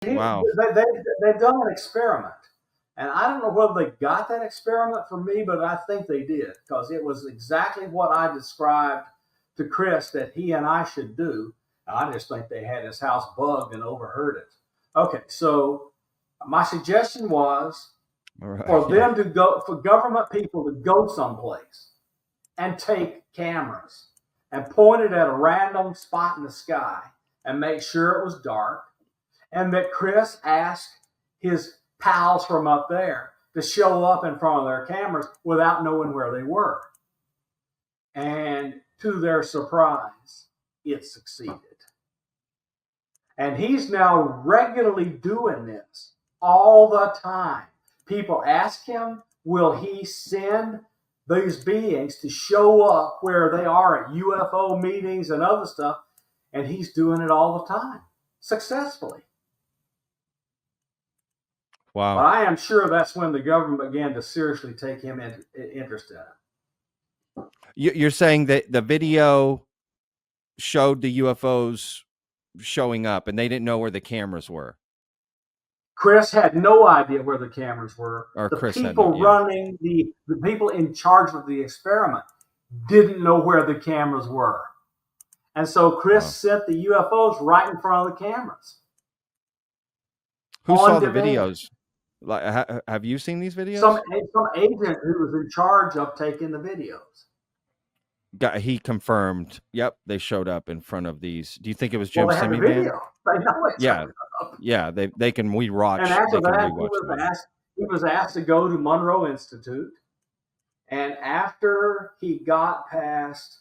Wow. They've done an experiment. And I don't know whether they got that experiment from me, but I think they did because it was exactly what I described to Chris that he and I should do. I just think they had his house bugged and overheard it. Okay, so my suggestion was for them to go, for government people to go someplace and take cameras and point it at a random spot in the sky and make sure it was dark, and that Chris asked his pals from up there to show up in front of their cameras without knowing where they were. And to their surprise, it succeeded. And he's now regularly doing this all the time. People ask him, will he send these beings to show up where they are at UFO meetings and other stuff? And he's doing it all the time, successfully. Wow. But I am sure that's when the government began to seriously take him interest in it. You're saying that the video showed the UFOs showing up and they didn't know where the cameras were? Chris had no idea where the cameras were. Or the Chris people running the people in charge of the experiment didn't know where the cameras were. And so Chris sent the UFOs right in front of the cameras. Who saw the videos? Like, have you seen these videos? Some agent who was in charge of taking the videos. He confirmed. Yep, they showed up in front of these. Do you think it was Jim Simi Band? They know it. Yeah. They can. We watch. And after that, he was asked to go to Monroe Institute, and after he got past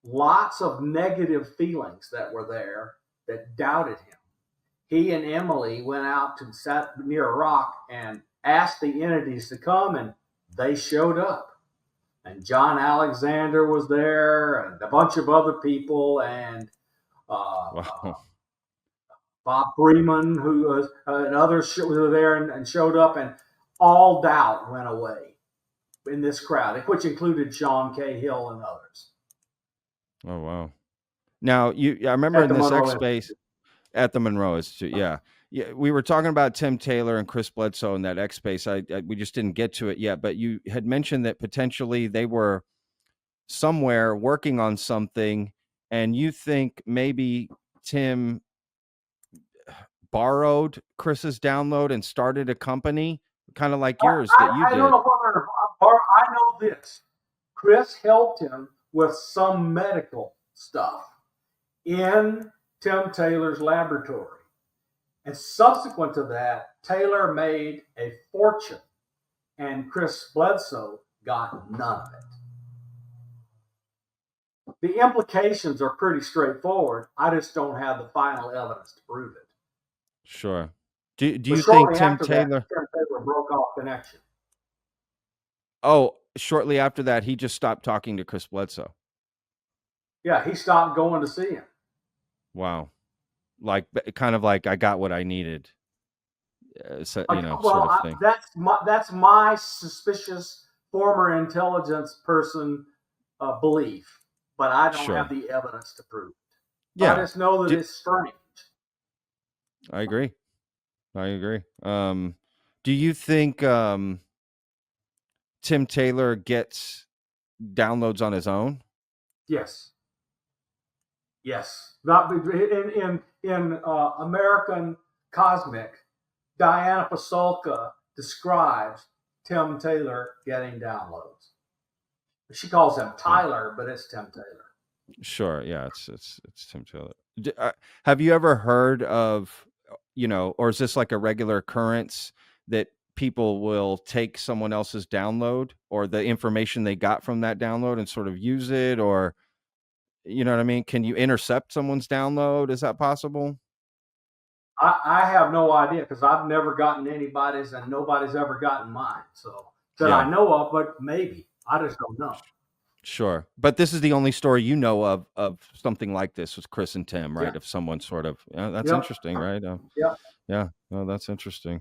lots of negative feelings that were there that doubted him, he and Emily went out to sat near a rock and asked the entities to come, and they showed up. And John Alexander was there, and a bunch of other people, and Bob Freeman, who was and others were there and showed up, and all doubt went away in this crowd, which included Sean Cahill and others. Oh wow! Now I remember in this X space. At the Monroe Institute, yeah. We were talking about Tim Taylor and Chris Bledsoe in that X space. We just didn't get to it yet, but you had mentioned that potentially they were somewhere working on something, and you think maybe Tim borrowed Chris's download and started a company, kind of like yours that you did. I don't know whether I know this. Chris helped him with some medical stuff in Tim Taylor's laboratory. And subsequent to that, Taylor made a fortune, and Chris Bledsoe got none of it. The implications are pretty straightforward. I just don't have the final evidence to prove it. Sure. Do you think Tim Taylor broke off connection? Oh, shortly after that, he just stopped talking to Chris Bledsoe. Yeah, he stopped going to see him. Wow. Like, kind of like I got what I needed, sort of thing. That's my suspicious former intelligence person belief, but I don't have the evidence to prove it. Yeah. I just know that it's strange. I agree. Do you think Tim Taylor gets downloads on his own? Yes. Not in American Cosmic, Diana Pasulka describes Tim Taylor getting downloads. She calls him Tyler, but it's Tim Taylor. Sure, yeah, it's Tim Taylor. Have you ever heard of, or is this like a regular occurrence that people will take someone else's download or the information they got from that download and sort of use it, or you know what I mean? Can you intercept someone's download? Is that possible? I have no idea because I've never gotten anybody's and nobody's ever gotten mine. So that I know of, but maybe. I just don't know. Sure. But this is the only story you know of something like this with Chris and Tim, right? Yeah. Of someone sort of, that's interesting, right? Yeah. Yeah. Oh, that's interesting.